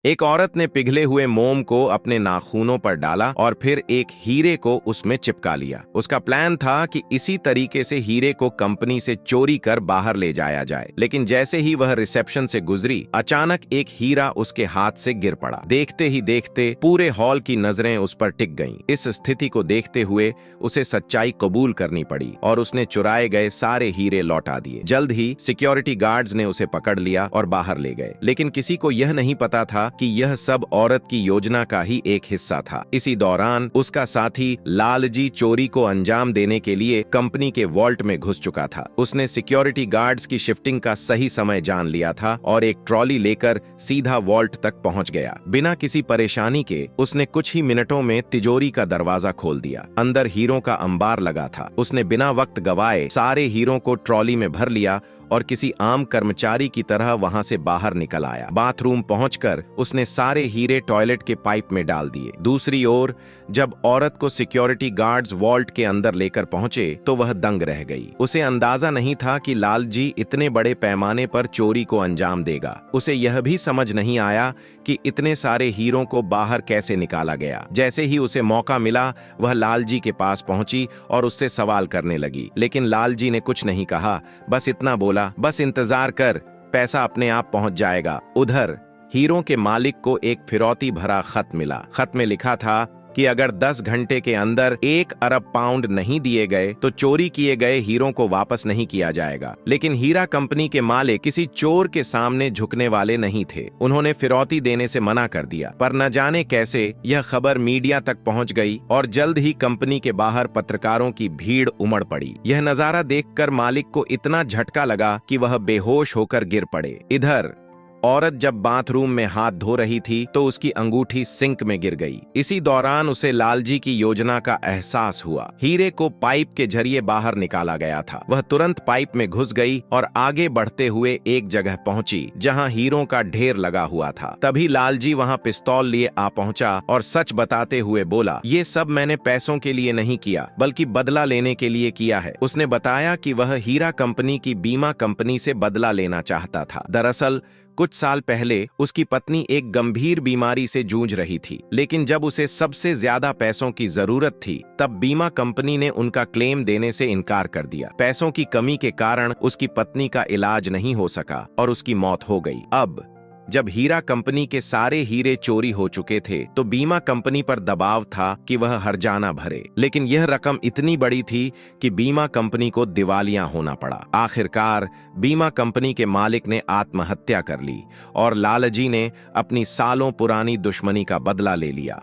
एक औरत ने पिघले हुए मोम को अपने नाखूनों पर डाला और फिर एक हीरे को उसमें चिपका लिया। उसका प्लान था कि इसी तरीके से हीरे को कंपनी से चोरी कर बाहर ले जाया जाए। लेकिन जैसे ही वह रिसेप्शन से गुजरी, अचानक एक हीरा उसके हाथ से गिर पड़ा। देखते ही देखते पूरे हॉल की नजरें उस पर टिक गईं। इस स्थिति को देखते हुए उसे सच्चाई कबूल करनी पड़ी और उसने चुराए गए सारे हीरे लौटा दिए। जल्द ही सिक्योरिटी गार्ड्स ने उसे पकड़ लिया और बाहर ले गए। लेकिन किसी को यह नहीं पता था कि यह सब औरत की योजना का ही एक हिस्सा था। इसी दौरान उसका साथी लालजी चोरी को अंजाम देने के लिए कंपनी के वॉल्ट में घुस चुका था। उसने सिक्योरिटी गार्ड्स की शिफ्टिंग का सही समय जान लिया था और एक ट्रॉली लेकर सीधा वॉल्ट तक पहुंच गया। बिना किसी परेशानी के उसने कुछ ही मिनटों में तिजोरी का दरवाजा खोल दिया। अंदर हीरों का अंबार लगा था। उसने बिना वक्त गवाए सारे हीरों को ट्रॉली में भर लिया और किसी आम कर्मचारी की तरह वहां से बाहर निकल आया। बाथरूम पहुंचकर उसने सारे हीरे टॉयलेट के पाइप में डाल दिए। दूसरी ओर जब औरत को सिक्योरिटी गार्ड्स वॉल्ट के अंदर लेकर पहुंचे तो वह दंग रह गई। उसे अंदाजा नहीं था कि लालजी इतने बड़े पैमाने पर चोरी को अंजाम देगा। उसे यह भी समझ नहीं आया कि इतने सारे हीरों को बाहर कैसे निकाला गया। जैसे ही उसे मौका मिला, वह लालजी के पास पहुंची और उससे सवाल करने लगी। लेकिन लालजी ने कुछ नहीं कहा, बस इतना बोला, बस इंतजार कर, पैसा अपने आप पहुंच जाएगा। उधर हीरों के मालिक को एक फिरौती भरा खत मिला। खत में लिखा था कि अगर 10 घंटे के अंदर 1 अरब पाउंड नहीं दिए गए तो चोरी किए गए हीरों को वापस नहीं किया जाएगा। लेकिन हीरा कंपनी के मालिक किसी चोर के सामने झुकने वाले नहीं थे। उन्होंने फिरौती देने से मना कर दिया। पर न जाने कैसे यह खबर मीडिया तक पहुंच गई और जल्द ही कंपनी के बाहर पत्रकारों की भीड़ उमड़ पड़ी। यह नजारा देखकर मालिक को इतना झटका लगा कि वह बेहोश होकर गिर पड़े। इधर औरत जब बाथरूम में हाथ धो रही थी तो उसकी अंगूठी सिंक में गिर गई। इसी दौरान उसे लालजी की योजना का एहसास हुआ। हीरे को पाइप के जरिए बाहर निकाला गया था। वह तुरंत पाइप में घुस गई और आगे बढ़ते हुए एक जगह पहुंची जहां हीरों का ढेर लगा हुआ था। तभी लालजी वहां पिस्तौल लिए आ पहुंचा और सच बताते हुए बोला, ये सब मैंने पैसों के लिए नहीं किया बल्कि बदला लेने के लिए किया है। उसने बताया कि वह हीरा कंपनी की बीमा कंपनी से बदला लेना चाहता था। दरअसल कुछ साल पहले उसकी पत्नी एक गंभीर बीमारी से जूझ रही थी, लेकिन जब उसे सबसे ज्यादा पैसों की जरूरत थी तब बीमा कंपनी ने उनका क्लेम देने से इनकार कर दिया। पैसों की कमी के कारण उसकी पत्नी का इलाज नहीं हो सका और उसकी मौत हो गई। अब जब हीरा कंपनी के सारे हीरे चोरी हो चुके थे तो बीमा कंपनी पर दबाव था कि वह हर्जाना भरे, लेकिन यह रकम इतनी बड़ी थी कि बीमा कंपनी को दिवालिया होना पड़ा। आखिरकार बीमा कंपनी के मालिक ने आत्महत्या कर ली और लालजी ने अपनी सालों पुरानी दुश्मनी का बदला ले लिया।